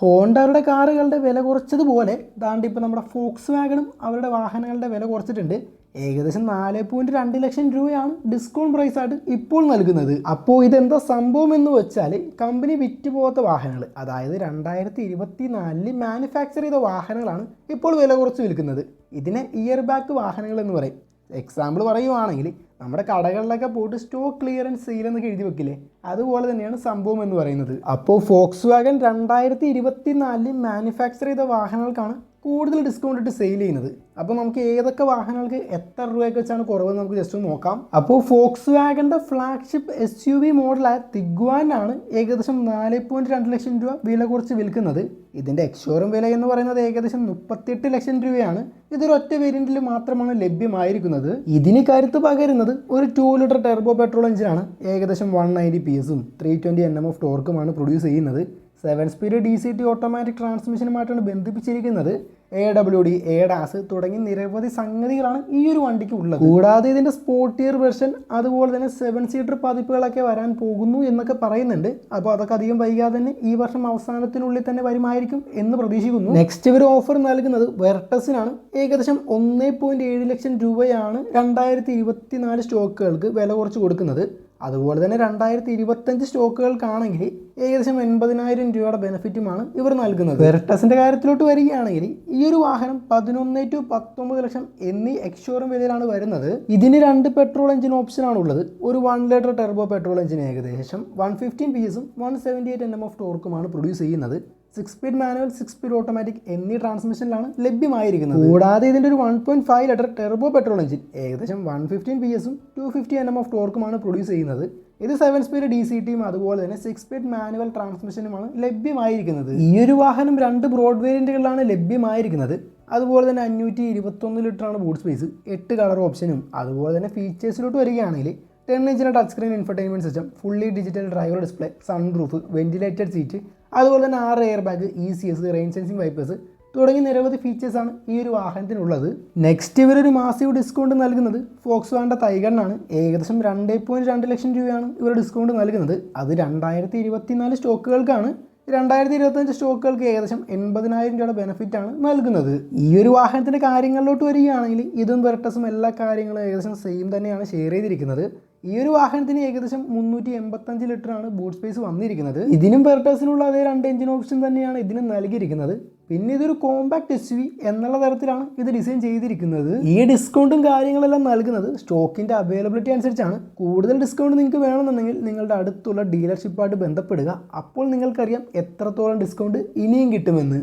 ഹോണ്ടയുടെ കാറുകളുടെ വില കുറച്ചതുപോലെ ദാണ്ട് ഇപ്പോൾ നമ്മുടെ ഫോക്സ് വാഗണും അവരുടെ വാഹനങ്ങളുടെ വില കുറച്ചിട്ടുണ്ട്. ഏകദേശം 4.2 ലക്ഷം രൂപയാണ് ഡിസ്കൗണ്ട് പ്രൈസായിട്ട് ഇപ്പോൾ നൽകുന്നത്. അപ്പോൾ ഇതെന്താ സംഭവം എന്ന് വെച്ചാൽ, കമ്പനി വിറ്റുപോകാത്ത വാഹനങ്ങൾ, അതായത് 2024 മാനുഫാക്ചർ ചെയ്ത വാഹനങ്ങളാണ് ഇപ്പോൾ വില കുറച്ച് വിൽക്കുന്നത്. ഇതിനെ ഇയർ ബാക്ക് വാഹനങ്ങൾ എന്ന് പറയും. എക്സാമ്പിൾ പറയുവാണെങ്കിൽ നമ്മുടെ കടകളിലൊക്കെ പോയിട്ട് സ്റ്റോക്ക് ക്ലിയറൻസ് സെയിൽ എന്നൊക്കെ എഴുതി വെക്കില്ലേ, അതുപോലെ തന്നെയാണ് സംഭവം എന്ന് പറയുന്നത്. അപ്പോൾ ഫോക്സ് വാഗൺ 2024 മാനുഫാക്ചർ ചെയ്ത വാഹനങ്ങൾക്കാണ് കൂടുതൽ ഡിസ്കൗണ്ട് ഇട്ട് സെയിൽ ചെയ്യുന്നത്. അപ്പോൾ നമുക്ക് ഏതൊക്കെ വാഹനങ്ങൾക്ക് എത്ര രൂപയൊക്കെ വെച്ചാണ് കുറവെന്ന് നമുക്ക് ജസ്റ്റ് ഒന്ന് നോക്കാം. അപ്പോൾ ഫോക്സ് വാഗൻ്റെ ഫ്ലാഗ്ഷിപ്പ് SUV മോഡലായ തിഗ്വാനാണ് ഏകദേശം 4.2 ലക്ഷം രൂപ വില കുറച്ച് വിൽക്കുന്നത്. ഇതിൻ്റെ എക്സ്ഷോറൂം വില എന്ന് പറയുന്നത് ഏകദേശം 38 ലക്ഷം രൂപയാണ്. ഇതൊരു ഒറ്റ വേരിയൻറ്റിൽ മാത്രമാണ് ലഭ്യമായിരിക്കുന്നത്. ഇതിന് കരുത്ത് പകരുന്നത് ഒരു 2 ലിറ്റർ ടെർബോ പെട്രോൾ എഞ്ചിനാണ്. ഏകദേശം 190 PS-ഉം 320 Nm ഓഫ് ടോർക്കുമാണ് പ്രൊഡ്യൂസ് ചെയ്യുന്നത്. 7 സ്പീഡ് DCT ഓട്ടോമാറ്റിക് ട്രാൻസ്മിഷനുമായിട്ടാണ് ബന്ധിപ്പിച്ചിരിക്കുന്നത്. AWD, ADAS തുടങ്ങി നിരവധി സംഗതികളാണ് ഈ ഒരു വണ്ടിക്ക് ഉള്ളത്. കൂടാതെ ഇതിൻ്റെ സ്പോർട്ടിയർ വെർഷൻ അതുപോലെ തന്നെ 7 സീറ്റർ പതിപ്പുകളൊക്കെ വരാൻ പോകുന്നു എന്നൊക്കെ പറയുന്നുണ്ട്. അപ്പോൾ അതൊക്കെ അധികം വൈകാതെ തന്നെ ഈ വർഷം അവസാനത്തിനുള്ളിൽ തന്നെ വരുമായിരിക്കും എന്ന് പ്രതീക്ഷിക്കുന്നു. നെക്സ്റ്റ് ഇവർ ഓഫർ നൽകുന്നത് വെർട്ടസിനാണ്. ഏകദേശം 1.7 ലക്ഷം രൂപയാണ് 2024 സ്റ്റോക്കുകൾക്ക് വില കുറച്ച് കൊടുക്കുന്നത്. അതുപോലെ തന്നെ 2025 സ്റ്റോക്കുകൾക്കാണെങ്കിൽ ഏകദേശം 80,000 രൂപയുടെ ബെനിഫിറ്റുമാണ് ഇവർ നൽകുന്നത്. വെർട്ടസിൻ്റെ കാര്യത്തിലോട്ട് വരികയാണെങ്കിൽ ഈ ഒരു വാഹനം 11 to 19 ലക്ഷം എന്നീ എക്സ്ഷോറൂം വിലയിലാണ് വരുന്നത്. ഇതിന് 2 പെട്രോൾ എഞ്ചിൻ ഓപ്ഷനാണ് ഉള്ളത്. ഒരു 1 ലിറ്റർ ടെർബോ പെട്രോൾ എഞ്ചിൻ ഏകദേശം 115 PS-ഉം 178 Nm ഓഫ് ടോർക്കുമാണ് പ്രൊഡ്യൂസ് ചെയ്യുന്നത്. 6 സ്പീഡ് മാനുവൽ, 6 സ്പീഡ് ഓട്ടോമാറ്റിക് എന്നീ ട്രാൻസ്മിഷനിലാണ് ലഭ്യമായിരിക്കുന്നത്. കൂടാതെ ഇതിൻ്റെ ഒരു 1.5 ലിറ്റർ ടെർബോ പെട്രോൾ എഞ്ചിൻ ഏകദേശം 115 PS-ഉം 250 Nm ഓഫ് ടോർക്കുമാണ് പ്രൊഡ്യൂസ് ചെയ്യുന്നത്. ഇത് 7 സ്പീഡ് DCTയും അതുപോലെ തന്നെ 6 സ്പീഡ് മാനുവൽ ട്രാൻസ്മിഷനുമാണ് ലഭ്യമായിരിക്കുന്നത്. ഈ ഒരു വാഹനം 2 ബ്രോഡ് വേരിയൻറ്റുകളിലാണ് ലഭ്യമായിരിക്കുന്നത്. അതുപോലെ തന്നെ 521 ലിറ്ററാണ് ബൂട്ട് സ്പേസ്, 8 കളർ ഓപ്ഷനും. അതുപോലെ തന്നെ ഫീച്ചേഴ്സിലോട്ട് വരികയാണെങ്കിൽ 10 ഇഞ്ചിൻ്റെ touch screen infotainment system, fully digital driver display, sunroof, ventilated seat, അതുപോലെ തന്നെ 6 air bag, ECS, rain sensing wipers തുടങ്ങി നിരവധി ഫീച്ചേഴ്സാണ് ഈ ഒരു വാഹനത്തിനുള്ളത്. നെക്സ്റ്റ് ഇവരൊരു മാസീവ് ഡിസ്കൗണ്ട് നൽകുന്നത് ഫോക്സ് വാഗൻ്റെ തൈഗണിനാണ്. ഏകദേശം 2.2 ലക്ഷം രൂപയാണ് ഇവർ ഡിസ്കൗണ്ട് നൽകുന്നത്. അത് 2024 സ്റ്റോക്കുകൾക്കാണ്. 2025 സ്റ്റോക്കുകൾക്ക് ഏകദേശം 80,000 രൂപയുടെ ബെനിഫിറ്റാണ് നൽകുന്നത്. ഈ ഒരു വാഹനത്തിൻ്റെ കാര്യങ്ങളിലോട്ട് വരികയാണെങ്കിൽ ഇതും വെർട്ടസും എല്ലാ കാര്യങ്ങളും ഏകദേശം സെയിം തന്നെയാണ് ഷെയർ ചെയ്തിരിക്കുന്നത്. ഈ ഒരു വാഹനത്തിന് ഏകദേശം 385 ലിറ്ററാണ് ബൂട്ട് സ്പേസ് വന്നിരിക്കുന്നത്. ഇതിനും വെർട്ടസിനുള്ള അതേ 2 എഞ്ചിൻ ഓപ്ഷൻ തന്നെയാണ് ഇതിനും നൽകിയിരിക്കുന്നത്. പിന്നെ ഇതൊരു കോമ്പാക്ട് SUV എന്നുള്ള തരത്തിലാണ് ഇത് ഡിസൈൻ ചെയ്തിരിക്കുന്നത്. ഈ ഡിസ്കൗണ്ടും കാര്യങ്ങളെല്ലാം നൽകുന്നത് സ്റ്റോക്കിൻ്റെ അവൈലബിലിറ്റി അനുസരിച്ചാണ്. കൂടുതൽ ഡിസ്കൗണ്ട് നിങ്ങൾക്ക് വേണമെന്നുണ്ടെങ്കിൽ നിങ്ങളുടെ അടുത്തുള്ള ഡീലർഷിപ്പായിട്ട് ബന്ധപ്പെടുക. അപ്പോൾ നിങ്ങൾക്കറിയാം എത്രത്തോളം ഡിസ്കൗണ്ട് ഇനിയും കിട്ടുമെന്ന്.